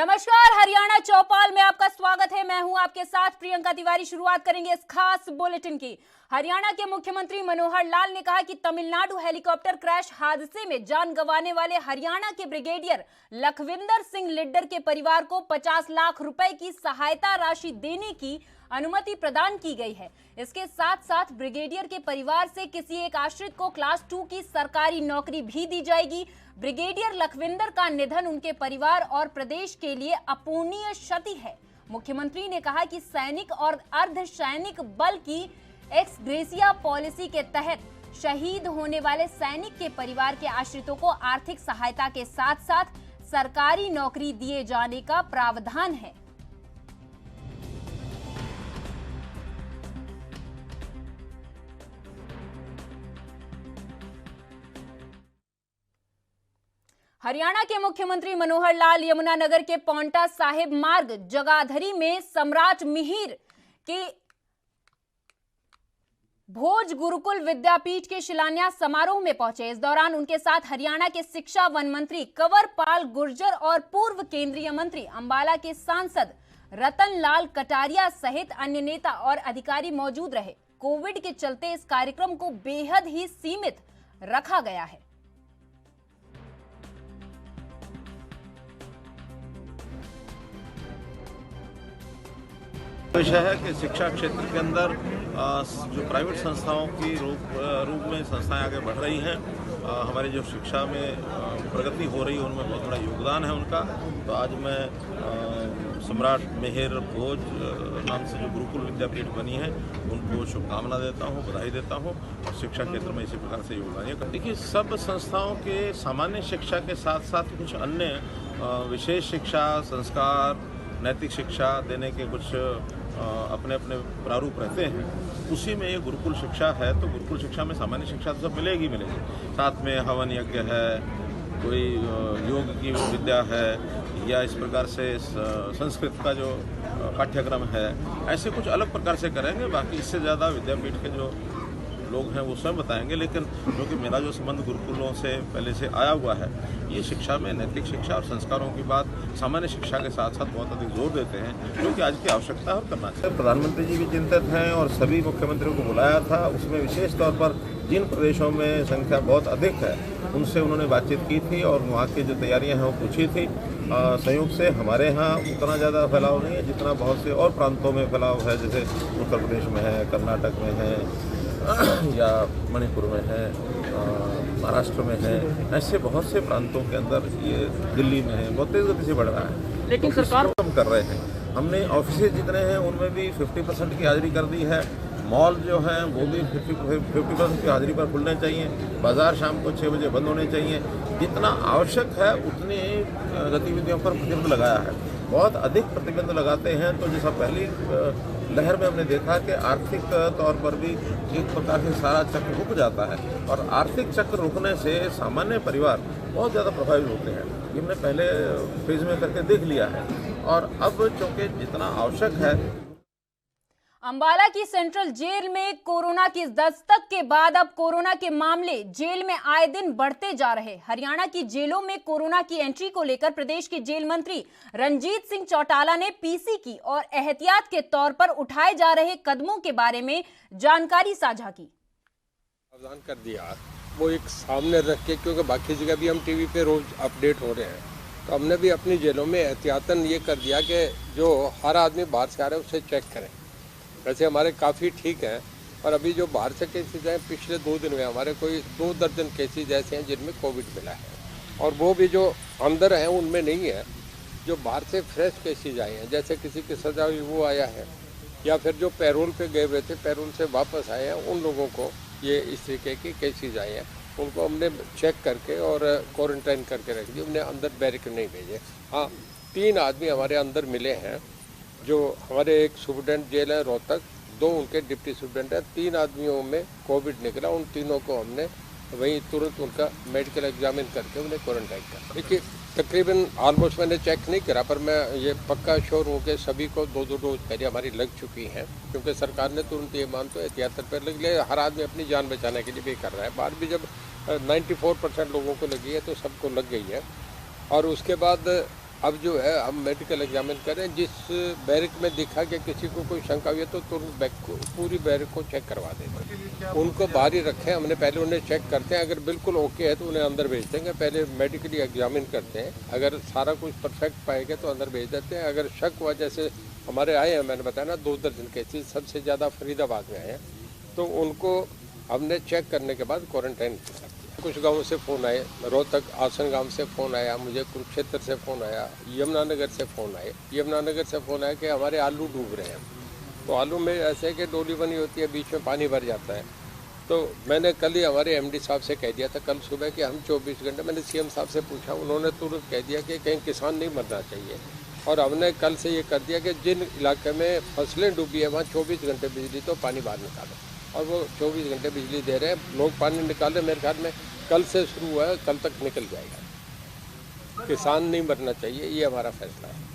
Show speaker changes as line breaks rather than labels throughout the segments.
नमस्कार, हरियाणा चौपाल में आपका स्वागत है। मैं हूं आपके साथ प्रियंका तिवारी। शुरुआत करेंगे इस खास बुलेटिन की। हरियाणा के मुख्यमंत्री मनोहर लाल ने कहा कि तमिलनाडु हेलीकॉप्टर क्रैश हादसे में जान गंवाने वाले हरियाणा के ब्रिगेडियर लखविंदर सिंह लिड्डर के परिवार को 50 लाख रुपए की सहायता राशि देने की अनुमति प्रदान की गई है। इसके साथ साथ ब्रिगेडियर के परिवार से किसी एक आश्रित को क्लास 2 की सरकारी नौकरी भी दी जाएगी। ब्रिगेडियर लखविंदर का निधन उनके परिवार और प्रदेश के लिए अपूरणीय क्षति है। मुख्यमंत्री ने कहा कि सैनिक और अर्धसैनिक बल की एक्स ग्रेसिया पॉलिसी के तहत शहीद होने वाले सैनिक के परिवार के आश्रितों को आर्थिक सहायता के साथ साथ सरकारी नौकरी दिए जाने का प्रावधान है। हरियाणा के मुख्यमंत्री मनोहर लाल यमुनानगर के पांवटा साहिब मार्ग जगाधरी में सम्राट मिहिर के भोज गुरुकुल विद्यापीठ के शिलान्यास समारोह में पहुंचे। इस दौरान उनके साथ हरियाणा के शिक्षा वन मंत्री कंवर पाल गुर्जर और पूर्व केंद्रीय मंत्री अंबाला के सांसद रतन लाल कटारिया सहित अन्य नेता और अधिकारी मौजूद रहे। कोविड के चलते इस कार्यक्रम को बेहद ही सीमित रखा गया है।
विषय है कि शिक्षा क्षेत्र के अंदर जो प्राइवेट संस्थाओं की रूप में संस्थाएं आगे बढ़ रही हैं, हमारी जो शिक्षा में प्रगति हो रही है उनमें बहुत बड़ा योगदान है उनका। तो आज मैं सम्राट मिहिर भोज नाम से जो गुरुकुल विद्यापीठ बनी है उनको शुभकामना देता हूँ, बधाई देता हूँ और शिक्षा क्षेत्र में इसी प्रकार से योगदान है। देखिए, सब संस्थाओं के सामान्य शिक्षा के साथ साथ कुछ अन्य विशेष शिक्षा, संस्कार, नैतिक शिक्षा देने के कुछ अपने अपने प्रारूप रहते हैं। उसी में ये गुरुकुल शिक्षा है। तो गुरुकुल शिक्षा में सामान्य शिक्षा तो सब मिलेगी, साथ में हवन यज्ञ है, कोई योग की विद्या है, या इस प्रकार से संस्कृत का जो पाठ्यक्रम है, ऐसे कुछ अलग प्रकार से करेंगे। बाकी इससे ज़्यादा विद्यापीठ के जो लोग हैं वो स्वयं बताएंगे। लेकिन क्योंकि मेरा जो संबंध गुरुकुलों से पहले से आया हुआ है, ये शिक्षा में नैतिक शिक्षा और संस्कारों की बात सामान्य शिक्षा के साथ साथ बहुत अधिक जोर देते हैं, क्योंकि आज की आवश्यकता है और करना चाहिए। प्रधानमंत्री जी भी चिंतित हैं और सभी मुख्यमंत्रियों को बुलाया था। उसमें विशेष तौर पर जिन प्रदेशों में संख्या बहुत अधिक है उनसे उन्होंने बातचीत की थी और वहाँ की जो तैयारियाँ हैं वो पूछी थी। संयोग से हमारे यहाँ उतना ज़्यादा फैलाव नहीं है जितना बहुत से और प्रांतों में फैलाव है, जैसे उत्तर प्रदेश में है, कर्नाटक में है, या मणिपुर में है, महाराष्ट्र में है। ऐसे बहुत से प्रांतों के अंदर, ये दिल्ली में है, बहुत तेज़ गति से बढ़ रहा है। लेकिन तो सरकार कम कर रहे हैं। हमने ऑफिस जितने हैं उनमें भी 50% की हाजिरी कर दी है। मॉल जो हैं वो भी 50% की हाजिरी पर खुलने चाहिए। बाज़ार शाम को 6 बजे बंद होने चाहिए। जितना आवश्यक है उतनी गतिविधियों पर प्रतिबंध लगाया है। बहुत अधिक प्रतिबंध लगाते हैं तो जैसा पहली लहर में हमने देखा कि आर्थिक तौर पर भी एक प्रकार से सारा चक्र रुक जाता है, और आर्थिक चक्र रुकने से सामान्य परिवार बहुत ज़्यादा प्रभावित होते हैं। ये हमने पहले फेज में करके देख लिया है, और अब चूँकि जितना आवश्यक है।
अंबाला की सेंट्रल जेल में कोरोना की दस्तक के बाद अब कोरोना के मामले जेल में आए दिन बढ़ते जा रहे। हरियाणा की जेलों में कोरोना की एंट्री को लेकर प्रदेश के जेल मंत्री रणजीत सिंह चौटाला ने पीसी की और एहतियात के तौर पर उठाए जा रहे कदमों के बारे में जानकारी साझा की।
प्रावधान कर दिया वो एक सामने रख के, क्योंकि बाकी जगह भी हम टीवी पे रोज अपडेट हो रहे हैं, तो हमने भी अपनी जेलों में एहतियातन ये कर दिया कि जो हर आदमी बाहर से आ रहा है उसे चेक करें। वैसे हमारे काफ़ी ठीक हैं, और अभी जो बाहर से केसेज हैं पिछले 2 दिन में हमारे कोई 2 दर्जन केसेज ऐसे हैं जिनमें कोविड मिला है, और वो भी जो अंदर हैं उनमें नहीं है। जो बाहर से फ्रेश केसेज आए हैं, जैसे किसी की सजा हुई वो आया है, या फिर जो पैरोल पे गए हुए थे पैरोल से वापस आए हैं, उन लोगों को ये इस तरीके की केसेज आए हैं, उनको हमने चेक करके और क्वारंटाइन करके रख दिया। हमने अंदर बैरिक नहीं भेजे। हाँ, 3 आदमी हमारे अंदर मिले हैं, जो हमारे एक सुप्रिटेंडेंट जेल है रोहतक, 2 उनके डिप्टी सुप्रिटेंडेंट हैं। 3 आदमियों में कोविड निकला। उन तीनों को हमने वहीं तुरंत उनका मेडिकल एग्जामिन करके उन्हें क्वारंटाइन कर। देखिए, तकरीबन ऑलमोस्ट मैंने चेक नहीं करा, पर मैं ये पक्का श्योर हूँ कि सभी को 2-2 डोज पहले हमारी लग चुकी हैं, क्योंकि सरकार ने तुरंत ये मान तो एहतियात पर लग लिया। हर आदमी अपनी जान बचाने के लिए भी कर रहा है। बाहर भी जब 94% लोगों को लगी है तो सबको लग गई है। और उसके बाद अब जो है हम मेडिकल एग्जामिन करें, जिस बैरिक में दिखा कि किसी को कोई शंका हुई है तो तुरंत बैग को पूरी बैरिक को चेक करवा देंगे। उनको बाहर ही रखें, हमने पहले उन्हें चेक करते हैं, अगर बिल्कुल ओके है तो उन्हें अंदर भेज देंगे। पहले मेडिकली एग्जामिन करते हैं, अगर सारा कुछ परफेक्ट पाएंगे तो अंदर भेज देते हैं। अगर शक हुआ, जैसे हमारे आए हैं, मैंने बताया ना 2 दर्जन केसेज सबसे ज़्यादा फरीदाबाद में आए हैं, तो उनको हमने चेक करने के बाद क्वारंटाइन किया। कुछ गाँव से फ़ोन आए, रोहतक आसन गांव से फ़ोन आया, मुझे कुरुक्षेत्र से फ़ोन आया, यमुनानगर से फ़ोन आए। यमुनानगर से फ़ोन आया कि हमारे आलू डूब रहे हैं। तो आलू में ऐसे है कि डोली बनी होती है, बीच में पानी भर जाता है। तो मैंने कल ही हमारे एमडी साहब से कह दिया था कल सुबह कि हम 24 घंटे, मैंने सीएम साहब से पूछा, उन्होंने तुरंत कह दिया कि कहीं किसान नहीं मरना चाहिए। और हमने कल से ये कर दिया कि जिन इलाके में फसलें डूबी है वहाँ 24 घंटे बिजली तो पानी बाहर निकालो, और वो 24 घंटे बिजली दे रहे हैं। लोग पानी निकाल रहे, मेरे ख्याल में कल से शुरू हुआ है, कल तक निकल जाएगा। किसान नहीं मरना चाहिए, ये हमारा फैसला है।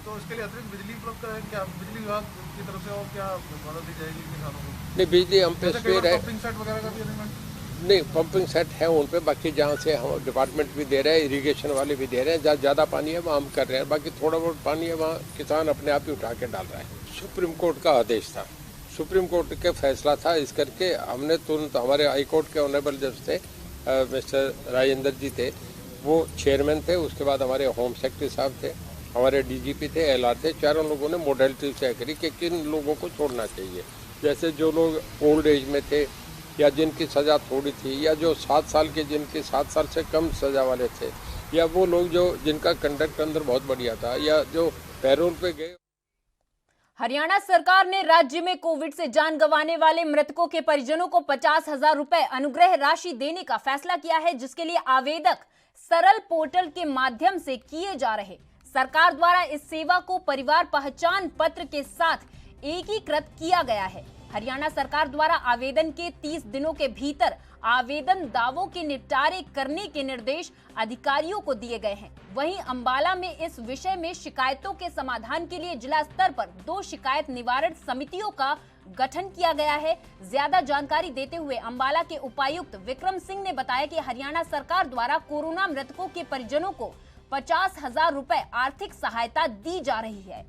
तो इसके लिए अतिरिक्त बिजली उपलब्ध कराएं क्या बिजली विभाग की तरफ से, और क्या मदद दी जाएगी किसानों को?
नहीं, बिजली हम पे है,
पंपिंग सेट वगैरह का भी अरेंजमेंट
नहीं, पंपिंग सेट है उन पे। बाकी जहाँ से हम डिपार्टमेंट भी दे रहे हैं, इरिगेशन वाले भी दे रहे हैं, जहाँ ज़्यादा पानी है वहाँ हम कर रहे हैं। बाकी थोड़ा बहुत पानी है वहाँ किसान अपने आप ही उठा के डाल रहा है। सुप्रीम कोर्ट का आदेश था, सुप्रीम कोर्ट के फैसला था, इस करके हमने तुरंत, हमारे हाई कोर्ट के ऑनरेबल जज थे मिस्टर राजेंद्र जी थे, वो चेयरमैन थे। उसके बाद हमारे होम सेक्रेटरी साहब थे, हमारे डीजीपी थे, एलआर थे। चारों लोगों ने मोडेलिटी तय करी कि किन लोगों को छोड़ना चाहिए। जैसे जो लोग ओल्ड एज में थे, या जिनकी सज़ा थोड़ी थी, या जो 7 साल के, जिनके 7 साल से कम सज़ा वाले थे, या वो लोग जो जिनका कंडक्ट अंदर बहुत बढ़िया था, या जो पैरोल पे गए।
हरियाणा सरकार ने राज्य में कोविड से जान गंवाने वाले मृतकों के परिजनों को 50,000 रुपए अनुग्रह राशि देने का फैसला किया है, जिसके लिए आवेदक सरल पोर्टल के माध्यम से किए जा रहे। सरकार द्वारा इस सेवा को परिवार पहचान पत्र के साथ एकीकृत किया गया है। हरियाणा सरकार द्वारा आवेदन के 30 दिनों के भीतर आवेदन दावों के निपटारे करने के निर्देश अधिकारियों को दिए गए हैं। वहीं अंबाला में इस विषय में शिकायतों के समाधान के लिए जिला स्तर पर 2 शिकायत निवारण समितियों का गठन किया गया है। ज्यादा जानकारी देते हुए अंबाला के उपायुक्त विक्रम सिंह ने बताया कि हरियाणा सरकार द्वारा कोरोना मृतकों के परिजनों को 50,000 रुपए आर्थिक सहायता दी जा रही है।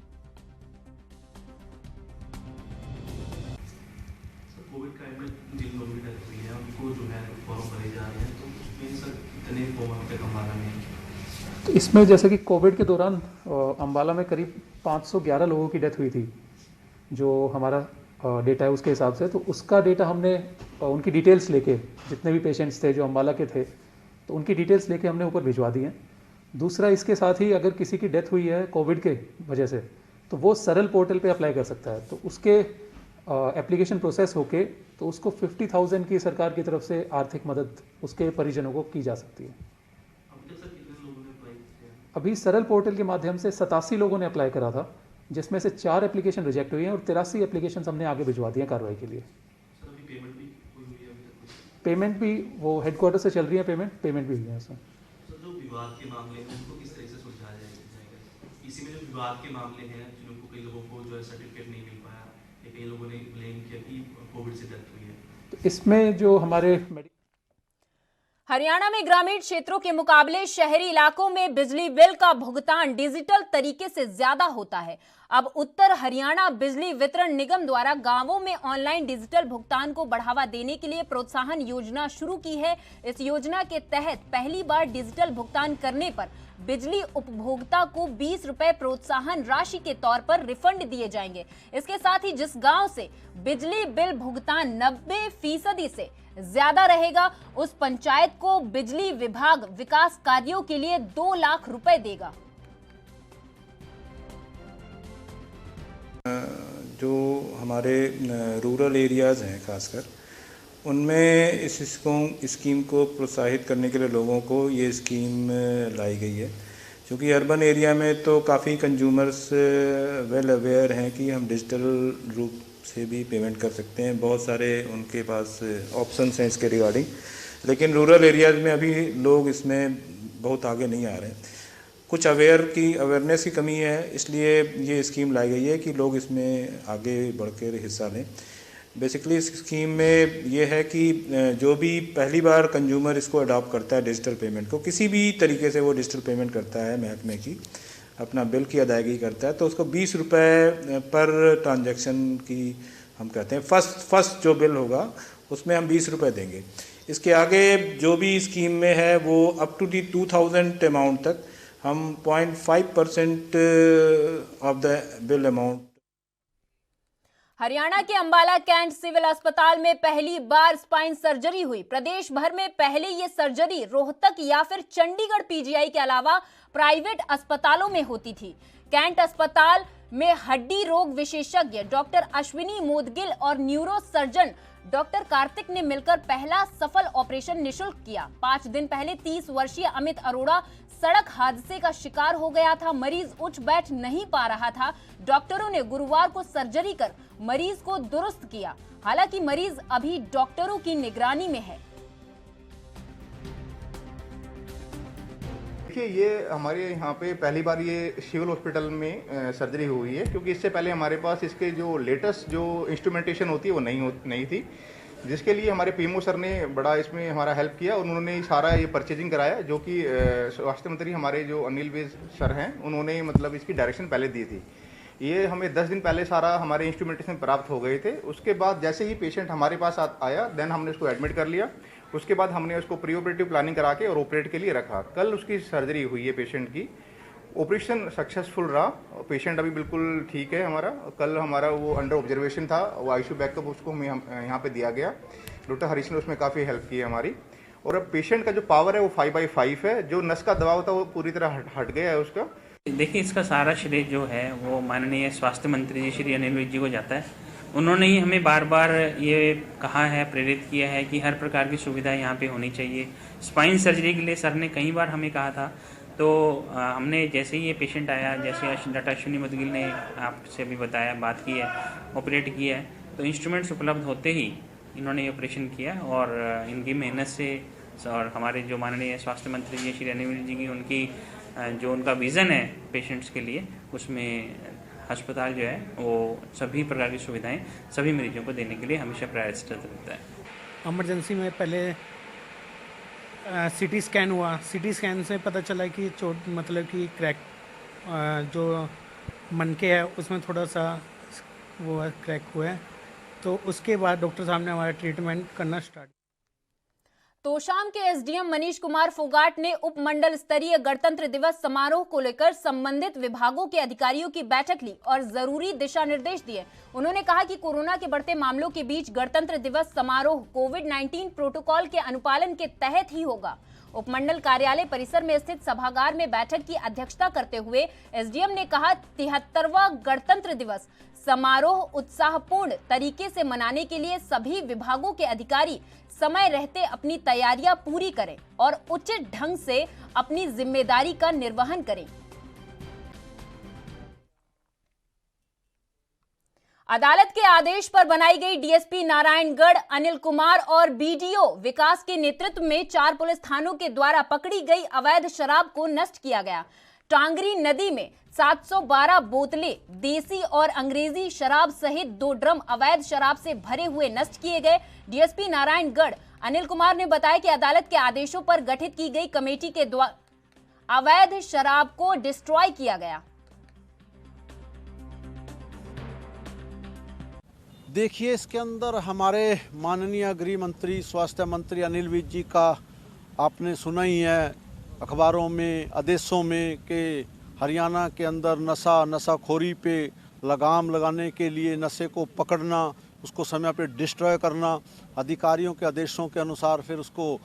कोविड काल में जिन लोगों की डेथ हुई है उनको जो है फॉर्म भरे जा रहे हैं, तो उसमें सर कितने फॉर्म पे अंबाला में?
तो इसमें जैसे कि कोविड के दौरान अंबाला में करीब 511 लोगों की डेथ हुई थी, जो हमारा डेटा है उसके हिसाब से। तो उसका डेटा हमने उनकी डिटेल्स लेके, जितने भी पेशेंट्स थे जो अंबाला के थे, तो उनकी डिटेल्स लेके हमने ऊपर भिजवा दी हैं। दूसरा, इसके साथ ही अगर किसी की डेथ हुई है कोविड के वजह से, तो वो सरल पोर्टल पे अप्लाई कर सकता है। तो उसके एप्लीकेशन प्रोसेस होके तो उसको 50,000 की सरकार की तरफ से आर्थिक मदद उसके परिजनों को की जा सकती है। अभी सरल पोर्टल के माध्यम से 87 लोगों ने अप्लाई करा था, जिसमें से 4 एप्लीकेशन रिजेक्ट हुई हैं और 83 एप्लीकेशन हमने आगे भिजवा दिए कार्रवाई के लिए। पेमेंट भी वो हेडक्वार्टर से चल रही है, पेमेंट भी हुई है उसमें।
जो विवाद के मामले हैं उनको किस तरह से सुलझाया जाएगा? इसी में जो विवाद के मामले हैं, जिनको कई लोगों को जो है सर्टिफिकेट नहीं मिल पाया, कई लोगों ने ब्लेम किया कि कोविड से डेथ हुई है,
तो इसमें जो हमारे
हरियाणा में ग्रामीण क्षेत्रों के मुकाबले शहरी इलाकों में बिजली बिल का भुगतान डिजिटल तरीके से ज्यादा होता है। अब उत्तर हरियाणा बिजली वितरण निगम द्वारा गांवों में ऑनलाइन डिजिटल भुगतान को बढ़ावा देने के लिए प्रोत्साहन योजना शुरू की है। इस योजना के तहत पहली बार डिजिटल भुगतान करने पर बिजली उपभोक्ता को 20 रुपए प्रोत्साहन राशि के तौर पर रिफंड दिए जाएंगे। इसके साथ ही जिस गांव से बिजली बिल भुगतान 90% से ज्यादा रहेगा, उस पंचायत को बिजली विभाग विकास कार्यों के लिए 2 लाख रुपए देगा।
जो हमारे रूरल एरियाज़ हैं खासकर, उनमें इस स्कीम को प्रोत्साहित करने के लिए लोगों को ये स्कीम लाई गई है। क्योंकि अर्बन एरिया में तो काफ़ी कंज्यूमर्स वेल अवेयर हैं कि हम डिजिटल रूप से भी पेमेंट कर सकते हैं, बहुत सारे उनके पास ऑप्शंस हैं इसके रिगार्डिंग। लेकिन रूरल एरियाज़ में अभी लोग इसमें बहुत आगे नहीं आ रहे हैं, कुछ अवेयरनेस की कमी है, इसलिए ये स्कीम लाई गई है कि लोग इसमें आगे बढ़कर हिस्सा लें। बेसिकली इस स्कीम में ये है कि जो भी पहली बार कंज्यूमर इसको अडॉप्ट करता है डिजिटल पेमेंट को, किसी भी तरीके से वो डिजिटल पेमेंट करता है महकमे की, अपना बिल की अदायगी करता है, तो उसको 20 रुपये पर ट्रांजैक्शन की हम कहते हैं फर्स्ट जो बिल होगा उसमें हम 20 रुपये देंगे। इसके आगे जो भी स्कीम में है वो अप टू दी 2000 अमाउंट तक हम 0.5% of the bill amount.
Haryana के अंबाला कैंट सिविल अस्पताल में पहली बार स्पाइन सर्जरी हुई। प्रदेश भर में पहले ये सर्जरी रोहतक या फिर चंडीगढ़ पीजीआई के अलावा प्राइवेट अस्पतालों में होती थी। कैंट अस्पताल में हड्डी रोग विशेषज्ञ डॉक्टर अश्विनी मोदगिल और न्यूरो सर्जन डॉक्टर कार्तिक ने मिलकर पहला सफल ऑपरेशन निशुल्क किया। 5 दिन पहले 30 वर्षीय अमित अरोड़ा सड़क हादसे का शिकार हो गया था। मरीज उठ बैठ नहीं पा रहा था। डॉक्टरों ने गुरुवार को सर्जरी कर मरीज को दुरुस्त किया। हालांकि मरीज अभी डॉक्टरों की निगरानी में है।
देखिए, ये हमारे यहाँ पे पहली बार ये सिविल हॉस्पिटल में सर्जरी हुई है, क्योंकि इससे पहले हमारे पास इसके जो लेटेस्ट जो इंस्ट्रूमेंटेशन होती है वो नहीं थी, जिसके लिए हमारे पीएमओ सर ने बड़ा इसमें हमारा हेल्प किया। उन्होंने सारा ये परचेजिंग कराया, जो कि स्वास्थ्य मंत्री हमारे जो अनिल विज सर हैं उन्होंने मतलब इसकी डायरेक्शन पहले दी थी। ये हमें 10 दिन पहले सारा हमारे इंस्ट्रूमेंटेशन प्राप्त हो गए थे। उसके बाद जैसे ही पेशेंट हमारे पास आया, देन हमने उसको एडमिट कर लिया। उसके बाद हमने उसको प्री ऑपरेटिव प्लानिंग करा के और ऑपरेट के लिए रखा। कल उसकी सर्जरी हुई है पेशेंट की। ऑपरेशन सक्सेसफुल रहा। पेशेंट अभी बिल्कुल ठीक है हमारा। कल हमारा वो अंडर ऑब्जर्वेशन था, वो आईसीयू बैकअप उसको हमें यहाँ पे दिया गया। डॉक्टर हरीश ने उसमें काफ़ी हेल्प की है हमारी। और अब पेशेंट का जो पावर है वो 5/5 है। जो नस का दबाव था वो पूरी तरह हट गया है उसका।
देखिए, इसका सारा श्रेय जो है वो माननीय स्वास्थ्य मंत्री जी श्री अनिल विज जी को जाता है। उन्होंने ही हमें बार बार ये कहा है, प्रेरित किया है कि हर प्रकार की सुविधा यहाँ पे होनी चाहिए। स्पाइन सर्जरी के लिए सर ने कई बार हमें कहा था, तो हमने जैसे ही ये पेशेंट आया, जैसे डॉक्टर अश्विनी मोदगिल ने आपसे अभी बताया, बात की है, ऑपरेट किया है, तो इंस्ट्रूमेंट्स उपलब्ध होते ही इन्होंने ये ऑपरेशन किया। और इनकी मेहनत से और हमारे जो माननीय स्वास्थ्य मंत्री जी श्री अनिल जी की उनकी जो उनका विज़न है पेशेंट्स के लिए, उसमें अस्पताल जो है वो सभी प्रकार की सुविधाएं सभी मरीजों को देने के लिए हमेशा प्रयासरत रहता है।
इमरजेंसी में पहले सीटी स्कैन हुआ। सीटी स्कैन से पता चला कि चोट मतलब कि क्रैक जो मनके है उसमें थोड़ा सा वो क्रैक हुआ है। तो उसके बाद डॉक्टर साहब ने हमारा ट्रीटमेंट करना स्टार्ट।
तोशाम के एसडीएम मनीष कुमार फोगाट ने उपमंडल स्तरीय गणतंत्र दिवस समारोह को लेकर संबंधित विभागों के अधिकारियों की बैठक ली और जरूरी दिशा निर्देश दिए। उन्होंने कहा कि कोरोना के बढ़ते मामलों के बीच गणतंत्र दिवस समारोह कोविड-19 प्रोटोकॉल के अनुपालन के तहत ही होगा। उपमंडल कार्यालय परिसर में स्थित सभागार में बैठक की अध्यक्षता करते हुए एसडीएम ने कहा, 73वां गणतंत्र दिवस समारोह उत्साहपूर्ण तरीके से मनाने के लिए सभी विभागों के अधिकारी समय रहते अपनी तैयारियां पूरी करें और उचित ढंग से अपनी जिम्मेदारी का निर्वहन करें। अदालत के आदेश पर बनाई गई डीएसपी नारायणगढ़ अनिल कुमार और बीडीओ विकास के नेतृत्व में 4 पुलिस थानों के द्वारा पकड़ी गई अवैध शराब को नष्ट किया गया। टांगरी नदी में 712 बोतलें देसी और अंग्रेजी शराब सहित 2 ड्रम अवैध शराब से भरे हुए नष्ट किए गए। डीएसपी नारायणगढ़ अनिल कुमार ने बताया कि अदालत के आदेशों पर गठित की गई कमेटी के द्वारा अवैध शराब को डिस्ट्रॉय किया गया।
देखिए, इसके अंदर हमारे माननीय गृह मंत्री स्वास्थ्य मंत्री अनिल विज जी का आपने सुना ही है अखबारों में, आदेशों में कि हरियाणा के अंदर नशाखोरी पे लगाम लगाने के लिए नशे को पकड़ना, उसको समय पे डिस्ट्रॉय करना, अधिकारियों के आदेशों के अनुसार फिर उसको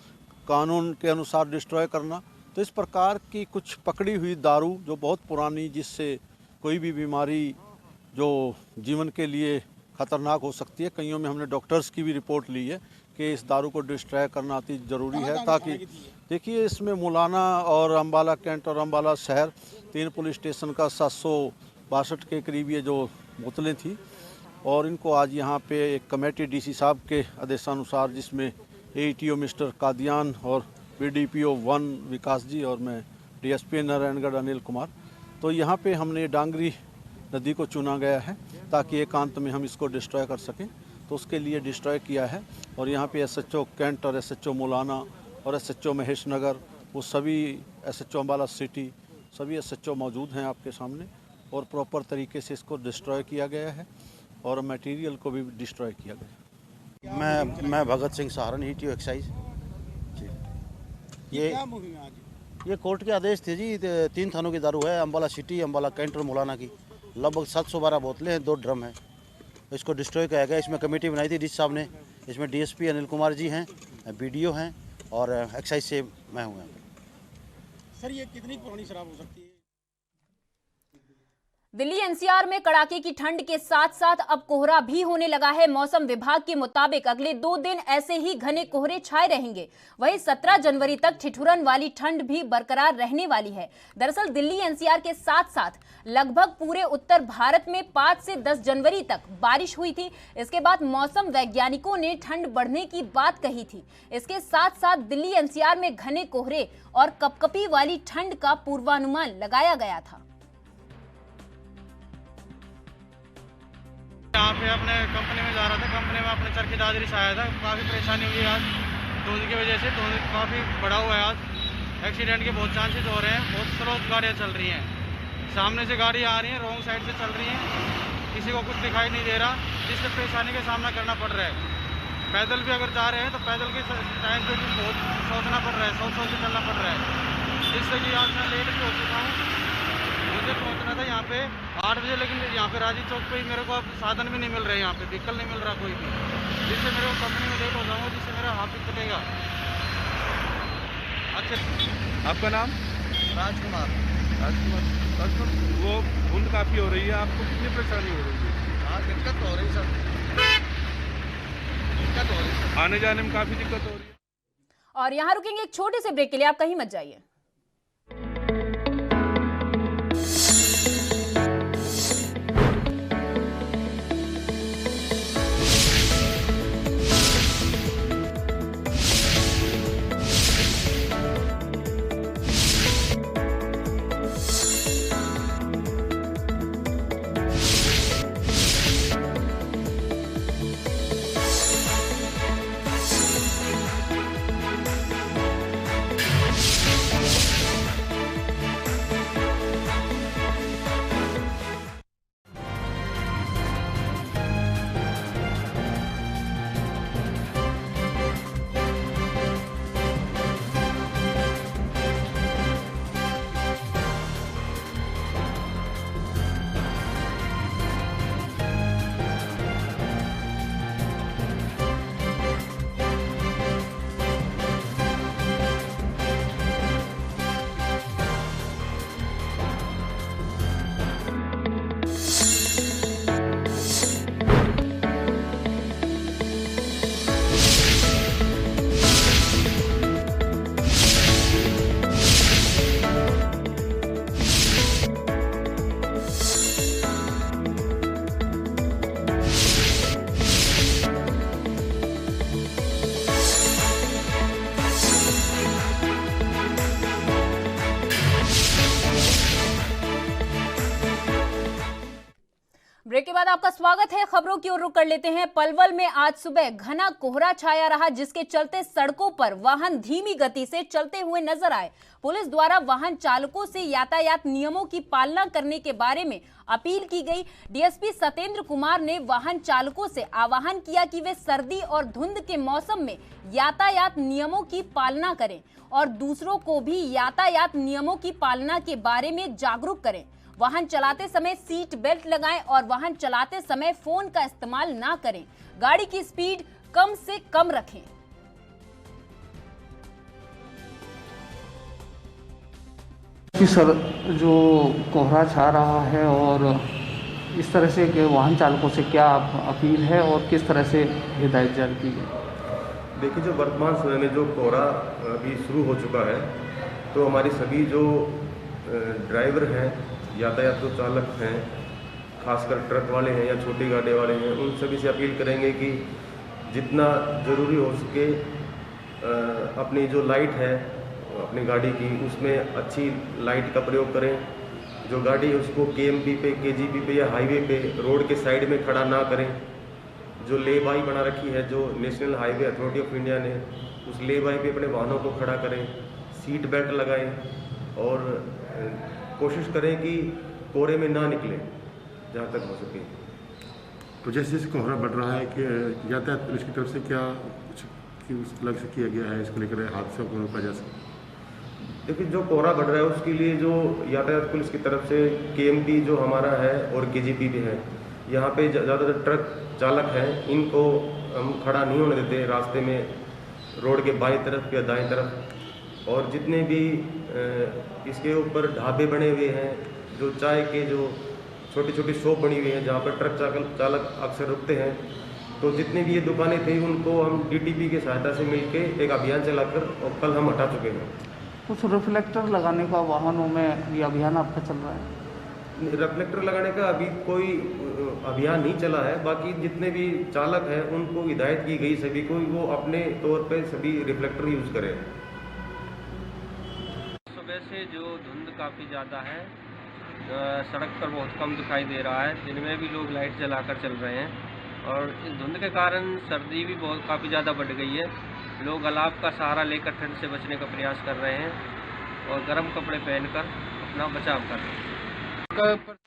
कानून के अनुसार डिस्ट्रॉय करना। तो इस प्रकार की कुछ पकड़ी हुई दारू जो बहुत पुरानी, जिससे कोई भी बीमारी जो जीवन के लिए खतरनाक हो सकती है, कईयों में हमने डॉक्टर्स की भी रिपोर्ट ली है कि इस दारू को डिस्ट्रॉय करना अति ज़रूरी है। ताकि देखिए, इसमें मुलाना और अम्बाला कैंट और अम्बाला शहर 3 पुलिस स्टेशन का 762 के करीब ये जो बोतलें थी, और इनको आज यहाँ पे एक कमेटी डीसी साहब के आदेशानुसार, जिसमें एटीओ मिस्टर कादियान और बीडीपीओ 1 विकास जी और मैं डीएसपी नारायणगढ़ अनिल कुमार, तो यहाँ पे हमने डांगरी नदी को चुना गया है ताकि एकांत में हम इसको डिस्ट्रॉय कर सकें। तो उसके लिए डिस्ट्रॉय किया है। और यहाँ पे SHO कैंट और SHO मौलाना और SHO महेश नगर, वो सभी SHO अम्बाला सिटी, सभी SHO मौजूद हैं आपके सामने, और प्रॉपर तरीके से इसको डिस्ट्रॉय किया गया है और मटेरियल को भी डिस्ट्रॉय किया गया।
मैं भगत सिंह सहारन ETO एक्साइज जी। ये कोर्ट के आदेश थे जी। 3 थानों की दारू है, अम्बाला सिटी, अम्बाला कैंट और मौलाना की। लगभग 712 बोतलें हैं, 2 ड्रम हैं। इसको डिस्ट्रॉय किया गया। इसमें कमेटी बनाई थी डीसी साहब ने। इसमें DSP अनिल कुमार जी हैं, BDO हैं और एक्साइज से मैं हूँ।
सर, ये कितनी पुरानी शराब हो सकती है?
दिल्ली NCR में कड़ाके की ठंड के साथ साथ अब कोहरा भी होने लगा है। मौसम विभाग के मुताबिक अगले 2 दिन ऐसे ही घने कोहरे छाए रहेंगे। वहीं 17 जनवरी तक ठिठुरन वाली ठंड भी बरकरार रहने वाली है। दरअसल दिल्ली NCR के साथ साथ लगभग पूरे उत्तर भारत में 5 से 10 जनवरी तक बारिश हुई थी। इसके बाद मौसम वैज्ञानिकों ने ठंड बढ़ने की बात कही थी। इसके साथ साथ दिल्ली NCR में घने कोहरे और कपकपी वाली ठंड का पूर्वानुमान लगाया गया था।
यहाँ पे अपने कंपनी में जा रहा था, कंपनी में अपने चरखी दादरी से आया था। काफ़ी परेशानी हुई आज धुंध की वजह से। धुंध काफ़ी बड़ा हुआ है आज। एक्सीडेंट के बहुत चांसेस हो रहे हैं। बहुत स्लो गाड़ियाँ चल रही हैं। सामने से गाड़ी आ रही है, रॉन्ग साइड से चल रही हैं, किसी को कुछ दिखाई नहीं दे रहा, जिससे परेशानी का सामना करना पड़ रहा है। पैदल भी अगर जा रहे हैं तो पैदल के टाइम पे भी बहुत सोचना पड़ रहा है, सोच के चलना पड़ रहा है, जिससे कि आज मैं लेट भी हो चुका हूँ। मुझे पहुंचना था यहाँ पे 8 बजे, लेकिन यहाँ पे राजी चौक पे ही मेरे को अब साधन भी नहीं मिल रहे, यहाँ पे व्हीकल नहीं मिल रहा कोई भी, जिससे मेरे को कंपनी में लेट हो जाऊँगा, जिससे मेरा हाथ भी कटेगा। अच्छा,
आपका नाम?
राजकुमार।
वो धुंध काफ़ी हो रही है, आपको कितनी परेशानी हो रही है?
हाँ, दिक्कत हो रही है सर, दिक्कत हो रही है।
आने जाने में काफ़ी दिक्कत हो रही है।
और यहाँ रुकेंगे एक छोटे से ब्रेक के लिए, आप कहीं मत जाइए। ब्रेक के बाद आपका स्वागत है। खबरों की ओर रुख कर लेते हैं। पलवल में आज सुबह घना कोहरा छाया रहा, जिसके चलते सड़कों पर वाहन धीमी गति से चलते हुए नजर आए। पुलिस द्वारा वाहन चालकों से यातायात नियमों की पालना करने के बारे में अपील की गई। DSP सतेंद्र कुमार ने वाहन चालकों से आह्वान किया कि वे सर्दी और धुंध के मौसम में यातायात नियमों की पालना करें और दूसरों को भी यातायात नियमों की पालना के बारे में जागरूक करें। वाहन चलाते समय सीट बेल्ट लगाएं और वाहन चलाते समय फोन का इस्तेमाल ना करें। गाड़ी की स्पीड कम से कम रखें।
सर, जो कोहरा छा रहा है और इस तरह से कि वाहन चालकों से क्या अपील है और किस तरह से हिदायत जारी की गई?
देखिए, जो वर्तमान समय में जो कोहरा अभी शुरू हो चुका है, तो हमारी सभी जो ड्राइवर हैं, यातायात जो चालक हैं, खासकर ट्रक वाले हैं या छोटी गाड़ी वाले हैं, उन सभी से अपील करेंगे कि जितना ज़रूरी हो सके अपनी जो लाइट है अपनी गाड़ी की, उसमें अच्छी लाइट का प्रयोग करें। जो गाड़ी है उसको KMP पे, KGP पे या हाईवे पे रोड के साइड में खड़ा ना करें। जो ले बाई बना रखी है, जो national highway authority of India ने, उस ले बाई पे अपने वाहनों को खड़ा करें, सीट बेल्ट लगाएं और कोशिश करें कि कोहरे में ना निकलें जहाँ तक हो सके।
तो जैसे जैसे कोहरा बढ़ रहा है कि यातायात पुलिस की तरफ से क्या कुछ अलग से किया गया है इसको लेकर हादसों को रोका जा सके?
देखिए, जो कोहरा बढ़ रहा है उसके लिए जो यातायात पुलिस की तरफ से KMT जो हमारा है और KGP भी है, यहाँ पे ज़्यादातर ट्रक चालक हैं, इनको हम खड़ा नहीं होने देते रास्ते में, रोड के बाईं तरफ या दाईं तरफ। और जितने भी इसके ऊपर ढाबे बने हुए हैं, जो चाय के जो छोटी छोटी शॉप बनी हुई है जहाँ पर ट्रक चालक अक्सर रुकते हैं, तो जितनी भी ये दुकानें थी उनको हम DTP की सहायता से मिलके एक अभियान चलाकर और कल हम हटा चुके हैं।
कुछ रिफ्लेक्टर लगाने का वाहनों में ये अभियान आपका चल रहा है?
रिफ्लेक्टर लगाने का अभी कोई अभियान नहीं चला है। बाकी जितने भी चालक हैं उनको हिदायत की गई सभी को, वो अपने तौर पे सभी रिफ्लेक्टर यूज़ करें।
सुबह से जो धुंध काफ़ी ज़्यादा है, सड़क पर बहुत कम दिखाई दे रहा है। दिन में भी लोग लाइट जलाकर चल रहे हैं और इस धुंध के कारण सर्दी भी बहुत काफ़ी ज़्यादा बढ़ गई है। लोग अलाव का सहारा लेकर ठंड से बचने का प्रयास कर रहे हैं और गर्म कपड़े पहनकर अपना बचाव कर रहे हैं।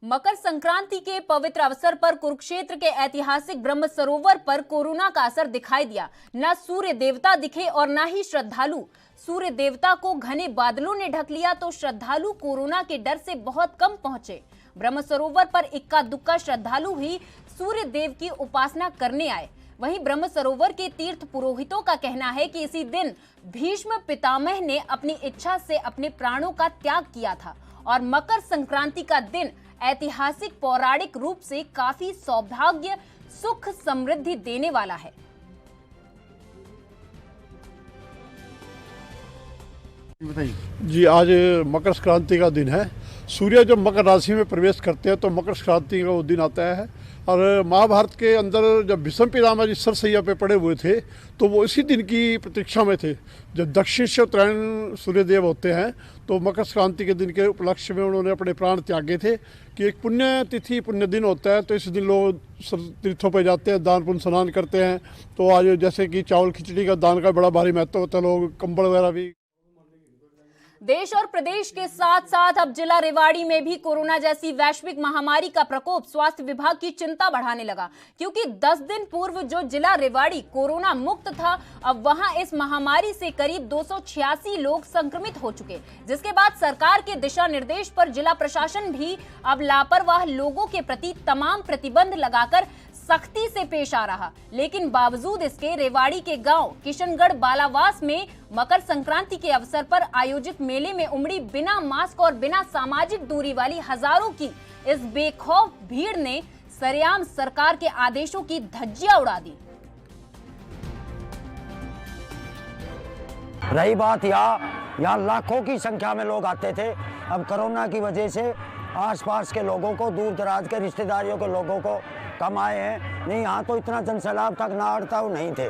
मकर संक्रांति के पवित्र अवसर पर कुरुक्षेत्र के ऐतिहासिक ब्रह्म सरोवर पर कोरोना का असर दिखाई दिया। न सूर्य देवता दिखे और न ही श्रद्धालु। सूर्य देवता को घने बादलों ने ढक लिया तो श्रद्धालु कोरोना के डर से बहुत कम पहुंचे। ब्रह्म सरोवर पर इक्का दुक्का श्रद्धालु ही सूर्य देव की उपासना करने आए। वहीं ब्रह्म सरोवर के तीर्थ पुरोहितों का कहना है कि इसी दिन भीष्म पितामह ने अपनी इच्छा से अपने प्राणों का त्याग किया था और मकर संक्रांति का दिन ऐतिहासिक पौराणिक रूप से काफी सौभाग्य, सुख, समृद्धि देने वाला है।
जी, आज मकर संक्रांति का दिन है। सूर्य जब मकर राशि में प्रवेश करते हैं तो मकर संक्रांति का वो दिन आता है। और महाभारत के अंदर जब भीष्म पितामह जी सरसैया पे पड़े हुए थे तो वो इसी दिन की प्रतीक्षा में थे। जब दक्षिण से उत्तरायण सूर्यदेव होते हैं तो मकर संक्रांति के दिन के उपलक्ष्य में उन्होंने अपने प्राण त्यागे थे कि एक पुण्य तिथि, पुण्य दिन होता है, तो इस दिन लोग तीर्थों पर जाते हैं, दान पुण्य स्नान करते हैं। तो आज जैसे कि चावल खिचड़ी का दान का बड़ा भारी महत्व होता है, लोग कंबल वगैरह भी।
देश और प्रदेश के साथ साथ अब जिला रेवाड़ी में भी कोरोना जैसी वैश्विक महामारी का प्रकोप स्वास्थ्य विभाग की चिंता बढ़ाने लगा, क्योंकि 10 दिन पूर्व जो जिला रेवाड़ी कोरोना मुक्त था, अब वहां इस महामारी से करीब 286 लोग संक्रमित हो चुके, जिसके बाद सरकार के दिशा निर्देश पर जिला प्रशासन भी अब लापरवाह लोगों के प्रति तमाम प्रतिबंध लगाकर सख्ती से पेश आ रहा। लेकिन बावजूद इसके रेवाड़ी के गांव किशनगढ़ बालावास में मकर संक्रांति के अवसर पर आयोजित मेले में उमड़ी बिना मास्क और बिना सामाजिक दूरी वाली हजारों की इस बेखौफ भीड़ ने सरेआम सरकार के आदेशों की धज्जियां उड़ा दी।
रही बात यहाँ लाखों की संख्या में लोग आते थे। अब कोरोना की वजह से आसपास के लोगों को, दूर दराज के रिश्तेदारियों के लोगों को कम आए हैं। नहीं, यहाँ तो इतना जनसैलाब तक ना अड़ताऊ नहीं थे।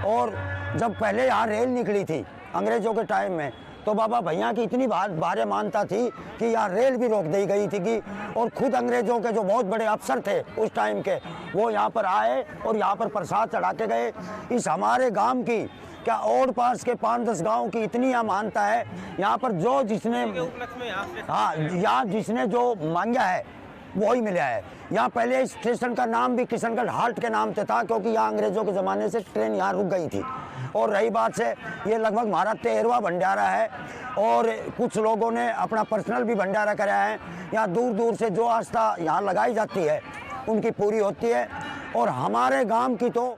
और जब पहले यहाँ रेल निकली थी अंग्रेजों के टाइम में, तो बाबा भैया की इतनी भारी मानता थी कि यहाँ रेल भी रोक दी गई थी कि, और खुद अंग्रेजों के जो बहुत बड़े अफसर थे उस टाइम के, वो यहाँ पर आए और यहाँ पर प्रसाद चढ़ा के गए। इस हमारे गांव की क्या और पास के 5-10 गांव की इतनी यहाँ मानता है, यहाँ पर जो जिसने यहाँ जिसने जो मांगा है वो ही मिला है। यहाँ पहले स्टेशन का नाम भी किशनगढ़ हाल्ट के नाम से था, क्योंकि यहाँ अंग्रेजों के ज़माने से ट्रेन यहाँ रुक गई थी। और रही बात से, ये लगभग हमारा 13वां भंडारा है और कुछ लोगों ने अपना पर्सनल भी भंडारा कराया है। यहाँ दूर दूर से जो आस्था यहाँ लगाई जाती है उनकी पूरी होती है। और हमारे गांव की तो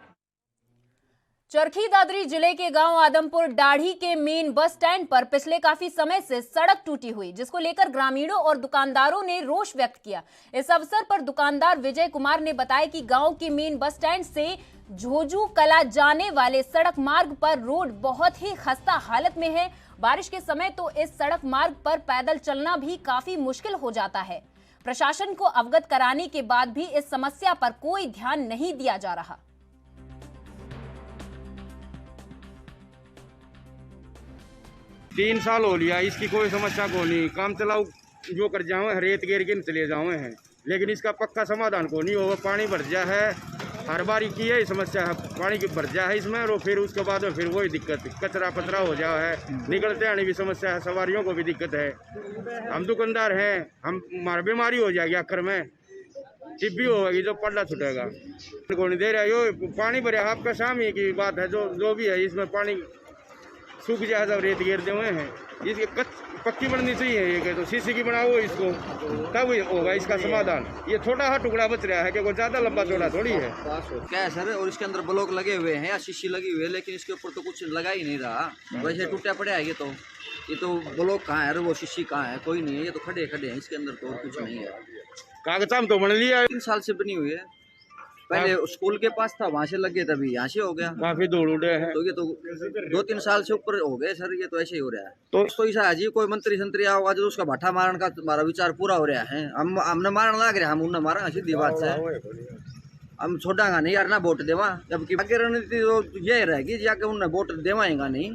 चरखी दादरी जिले के गांव आदमपुर डाढ़ी के मेन बस स्टैंड पर पिछले काफी समय से सड़क टूटी हुई, जिसको लेकर ग्रामीणों और दुकानदारों ने रोष व्यक्त किया। इस अवसर पर दुकानदार विजय कुमार ने बताया कि गांव के मेन बस स्टैंड से झोजू कला जाने वाले सड़क मार्ग पर रोड बहुत ही खस्ता हालत में है। बारिश के समय तो इस सड़क मार्ग पर पैदल चलना भी काफी मुश्किल हो जाता है। प्रशासन को अवगत कराने के बाद भी इस समस्या पर कोई ध्यान नहीं दिया जा रहा।
3 साल हो लिया, इसकी कोई समस्या को नहीं। काम चलाओ जो कर जाओ, रेत घेर के चले जाओ हैं, लेकिन इसका पक्का समाधान को नहीं होगा। पानी भर जा है हर बार की यही समस्या है, पानी की भर जा है इसमें और फिर उसके बाद में फिर वही दिक्कत, कचरा पचरा हो जाए है, निकलते आने की समस्या है, सवारियों को भी दिक्कत है। हम दुकानदार हैं, हम हमारी बीमारी हो जाएगी आखिर में, टिब्बी होगी जो पल्ला छुटेगा। को नहीं दे रहा, यो पानी भरे आपका सामने की बात है, जो भी है इसमें पानी सूख जाए, सब रेत गिरते हुए हैं, इसकी पक्की बननी चाहिए, ये तो सीसी की बनाओ इसको, तब होगा इसका समाधान। ये छोटा सा टुकड़ा बच रहा है कि कोई ज्यादा लंबा चौड़ा थोड़ी है।
क्या है सर, और इसके अंदर ब्लॉक लगे हुए हैं या शीशी लगी हुई है, लेकिन इसके ऊपर तो कुछ लगा ही नहीं रहा, वैसे टूटा पड़ा है। ये तो ब्लॉक कहाँ है, वो शीशी कहाँ है, कोई नहीं है, ये तो खड़े हैं इसके अंदर, तो और कुछ नहीं है।
कागजाम तो बन लिया,
3 साल से बनी हुई है, पहले स्कूल के पास था, वहाँ से लग गए, तभी यहाँ से हो गया,
काफी दूर उड़े हैं।
तो ये तो 2-3 साल से ऊपर हो गए सर, ये तो ऐसे ही हो रहा है। तो ऐसा है जी, कोई मंत्री संतरी आओगा जो उसका भाठा मारन का हमारा विचार पूरा हो रहा है, हमने मारन लग रहा है, हम उन्हें मारा, सीधी बात से हम छोड़ागा नहीं यार ना वोट देवा, जबकि आगे रणनीति तो यही रहेगी जाके उन्हें वोट देवाएगा नहीं,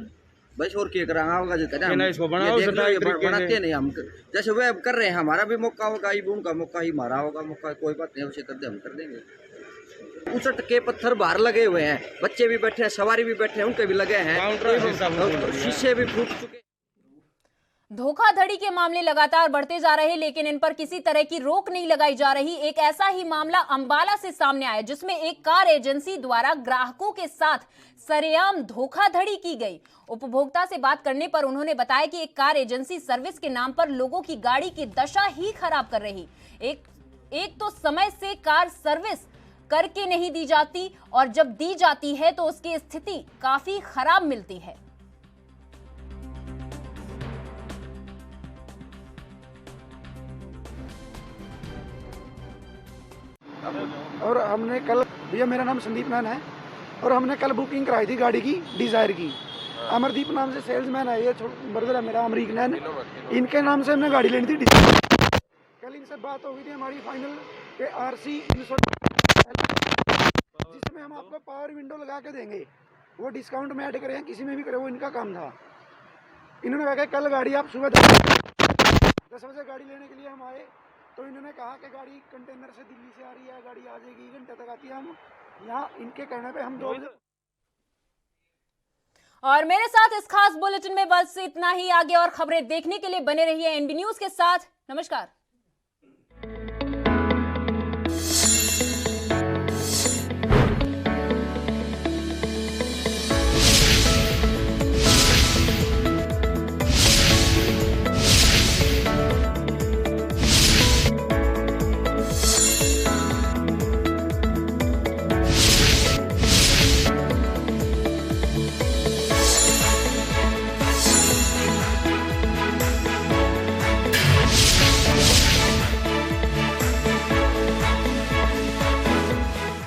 बस और क्या करांगा होगा जो बनाते नहीं हम, जैसे वे कर रहे हैं, हमारा भी मौका होगा, उनका मौका ही हमारा होगा मौका, कोई बात नहीं, उसे कर दे, हम कर देंगे। उचट के पत्थर बाहर लगे हुए हैं, बच्चे भी बैठे हैं, सवारी भी बैठे हैं, उनके भी लगे हैं, शीशे भी फूट चुके।
धोखाधड़ी के मामले लगातार बढ़ते जा रहे, लेकिन इन पर किसी तरह की रोक नहीं लगाई जा रही। एक ऐसा ही मामला अंबाला से सामने आया, जिसमें एक कार एजेंसी द्वारा ग्राहकों के साथ सरेआम धोखाधड़ी की गई। उपभोक्ता से बात करने पर उन्होंने बताया कि एक कार एजेंसी सर्विस के नाम पर लोगों की गाड़ी की दशा ही खराब कर रही। एक तो समय से कार सर्विस करके नहीं दी जाती, और जब दी जाती है तो उसकी स्थिति काफी खराब मिलती है।
और हमने कल, भैया मेरा नाम संदीप नान है, और हमने कल बुकिंग कराई थी गाड़ी की, डिजायर की। अमरदीप नाम से सेल्समैन है, ये ब्रदर है मेरा अमरीक नैन, इनके नाम से हमने गाड़ी लेनी थी। कल इनसे बात हो गई थी हमारी फाइनल के RC जिसमें हम आपको पावर विंडो लगा के देंगे, वो डिस्काउंट में ऐड करें, किसी में भी करें, वो इनका काम था। इन्होंने कहा कि कल गाड़ी आप सुबह 10 बजे गाड़ी लेने के लिए हम आए, तो इन्होंने कहा कि गाड़ी कंटेनर से दिल्ली से आ रही है, गाड़ी आ जाएगी, घंटे तक आती है। हम यहाँ इनके कहने पे हम 2 बजे।
और मेरे साथ इस खास बुलेटिन में बस इतना ही। आगे और खबरें देखने के लिए बने रहिए NB न्यूज के साथ। नमस्कार।